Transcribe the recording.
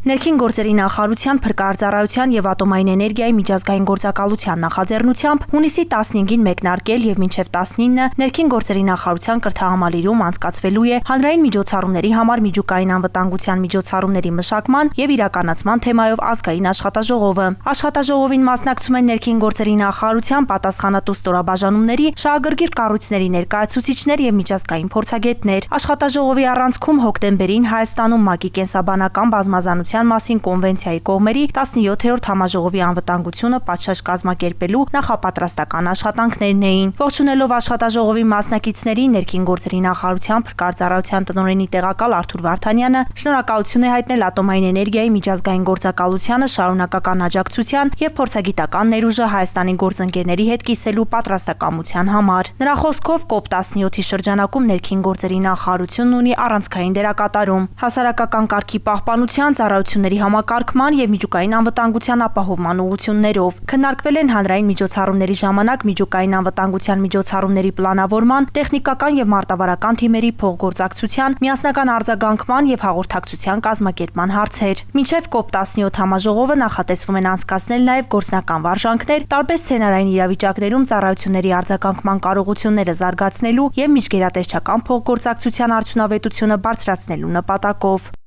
Ներքին գործերի նախարարության փրկարարծարայության եւ ատոմային էներգիայի միջազգային գործակալության նախաձեռնությամբ հունիսի 15-ին մեկնարկել եւ մինչեւ 19-ը ներքին գործերի նախարարության կրթահամալիրում անցկացվելու է հանրային միջոցառումների համար միջուկային անվտանգության միջոցառումների մշակման եւ իրականացման թեմայով ազգային աշխատաժողովը։ Աշխատաժողովին մասնակցում են ներքին գործերի նախարարության պատասխանատու ստորաբաժանումների, շահագրգիռ կառույցների ներկայացուցիչներ եւ միջազգային փորձագետներ։ Աշխատաժողովի առանցքում հոկտեմբերին Հայաստանում ՄԱԿ-ի կենսաբանական բազմազանության մասին կոնվենցիայի կողմերի 17-րդ համաժողովի անվտանգությունը պատշաճ կազմակերպելու նախապատրաստական աշխատանքներն էին։ Ողջունելով աշխատաժողովի մասնակիցներին ներքին գործերի նախարարության փրկարարծարայության տնօրենի տեղակալ Արթուր Վարդանյանը շնորհակալություն է հայտնել ատոմային էներգիայի միջազգային գործակալությանը շարունակական աջակցության եւ փորձագիտական ներուժը Հայաստանի գործընկերների հետ կիսելու պատրաստակամության համար։ Նրա խոսքով COP17-ի շրջանակում ներքին գործերի նախարարությունն ունի առանցքային դերակատարում հասարակական կարգի պահպանության, ծառայությունների համակարգման եւ միջուկային անվտանգության ապահովման ուղղություններով։ Քննարկվել են հանրային միջոցառումների ժամանակ միջուկային անվտանգության միջոցառումների պլանավորման, տեխնիկական եւ մարտավարական թիմերի փոխգործակցության, միասնական արձագանքման եւ հաղորդակցության կազմակերպման հարցեր։ Մինչեւ COP17 համաժողովը նախատեսվում են անցկացնել նաեւ գործնական վարժանքներ տարբեր սցենարային իրավիճակներում ծառայությունների արձագանքման կարողությունները զարգացնելու եւ միջգերատեսչական փոխգործակցության արդյունավետությունը բարձրացնելու նպատակով։